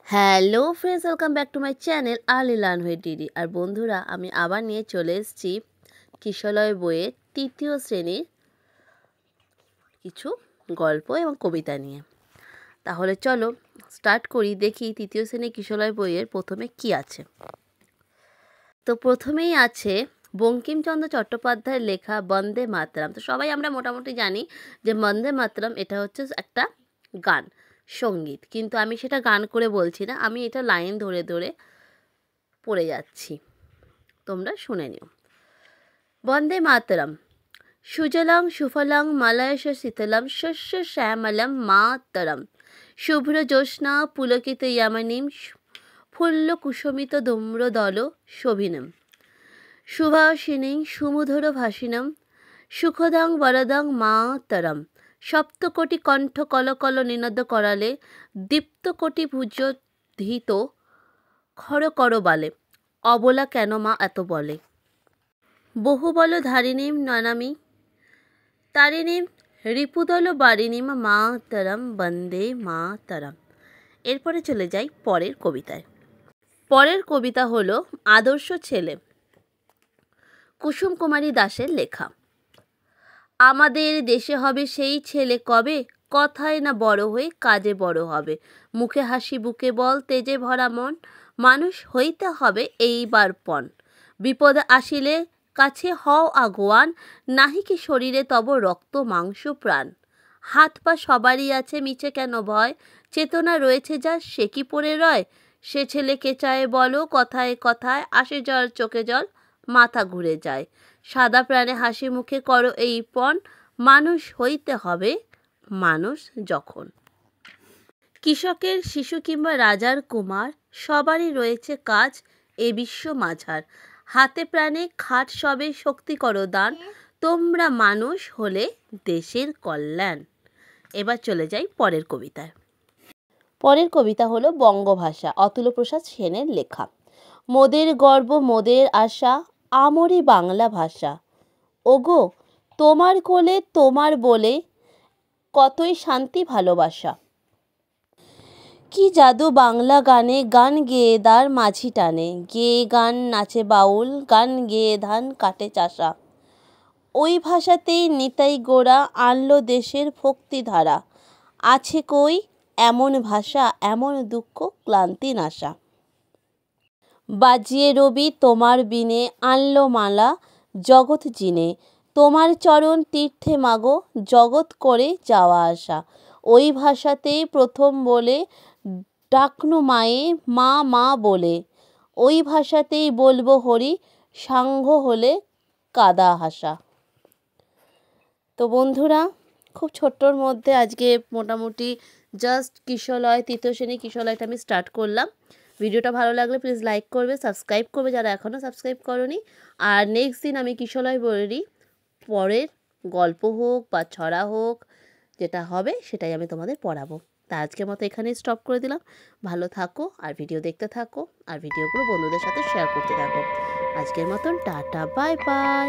Hello friends, welcome back to my channel early learn with DD. আর বন্ধুরা, আমি আবার নিয়ে চলে এসেছি কিশলয় বইয়ের তৃতীয় শ্রেণীর কিছু গল্প এবং কবিতা নিয়ে। তাহলে চলো স্টার্ট করি, দেখি তৃতীয় শ্রেণীর কিশলয় বইয়ের প্রথমে কি আছে। তো প্রথমেই আছে বঙ্কিমচন্দ্র চট্টোপাধ্যায়ের লেখা বন্দে মাতরম। তো সবাই আমরা মোটামুটি জানি যে বন্দে মাতরম এটা হচ্ছে একটা গান, সঙ্গীত, কিন্তু আমি সেটা গান করে বলছি না, আমি এটা লাইন ধরে ধরে পড়ে যাচ্ছি, তোমরা শুনে নিও। বন্দে মাতরম। সুজলাং সুফলাং মালয়শ শীতলম শস্য শ্যামলম মাতরম। শুভ্র জ্যোৎস্না পুলকিত ইয়ামিনীম ফুল্ল কুসুমিত ধূম্রদল শোভিনম। সুভাষিনীং সুমধুর ভাষিণম সুখদং বরদং মাতরম। সপ্তকোটি কণ্ঠ কলকল নিনদ করালে দীপ্তকোটি ভুজ ধৃত খর কর বালে। অবলা কেন মা এত বলে। বহু বল ধারিণীম ননামি তারিণীম রিপুদল বারিণীম মাতরম বন্দে মাতরম। এরপরে চলে যাই পরের কবিতায়। পরের কবিতা হলো আদর্শ ছেলে, কুসুম কুমারী দাসের লেখা। আমাদের দেশে হবে সেই ছেলে কবে, কথায় না বড় হয়ে কাজে বড় হবে। মুখে হাসি বুকে বল তেজে ভরা মন, মানুষ হইতে হবে এইবার পণ। বিপদ আসিলে কাছে হও আগুয়ান, নাহি কি শরীরে তব রক্ত মাংস প্রাণ। হাত পা সবারই আছে মিছে কেন ভয়, চেতনা রয়েছে যা সে কি পড়ে রয়। সে ছেলেকে চায় বলো কথায় কথায়, আসে জল চোখে জল মাথা ঘুরে যায়। সাদা প্রাণে হাসি মুখে করো এই পণ, মানুষ হইতে হবে মানুষ যখন। কৃষকের শিশু কিংবা রাজার কুমার সবারই রয়েছে কাজ এ বিশ্ব মাঝার। হাতে প্রাণে খাট সবে শক্তি করো দান, তোমরা মানুষ হলে দেশের কল্যাণ। এবার চলে যাই পরের কবিতায়। পরের কবিতা হলো বঙ্গভাষা, অতুলপ্রসাদ সেনের লেখা। মোদের গর্ব মোদের আশা, আমরি বাংলা ভাষা। ওগো তোমার কোলে তোমার বলে, কতই শান্তি ভালোবাসা। কি জাদু বাংলা গানে, গান গেয়ে দার মাঝি টানে। গেয়ে গান নাচে বাউল, গান গেয়ে ধান কাটে চাষা। ওই ভাষাতেই নিতাই গোরা আনলো দেশের ভক্তিধারা। আছে কই এমন ভাষা, এমন দুঃখ ক্লান্তি নাশা। বাজিয়ে রবি তোমার বিনে, আনলো মালা জগৎ জিনে। তোমার চরণ তীর্থে মাগো, জগৎ করে যাওয়া আসা। ওই ভাষাতেই প্রথম বলে ডাকনু মায়ে মা মা বলে। ওই ভাষাতেই বলবো হরি, সাঙ্গ হলে কাদা হাসা। তো বন্ধুরা, খুব ছোট্টর মধ্যে আজকে মোটামুটি জাস্ট কিশলয় তৃতীয় শ্রেণী কিশলয়টা আমি স্টার্ট করলাম। ভিডিওটা ভালো লাগলে প্লিজ লাইক করবে, সাবস্ক্রাইব করবে যারা এখনও সাবস্ক্রাইব করনি। আর নেক্সট দিন আমি কিশলয় বইয়েরই পরের গল্প হোক বা ছড়া হোক, যেটা হবে সেটাই আমি তোমাদের পড়াবো। তা আজকের মতো এখানেই স্টপ করে দিলাম। ভালো থাকো আর ভিডিও দেখতে থাকো, আর ভিডিওগুলো বন্ধুদের সাথে শেয়ার করতে থাকো। আজকের মতন টাটা, বাই বাই।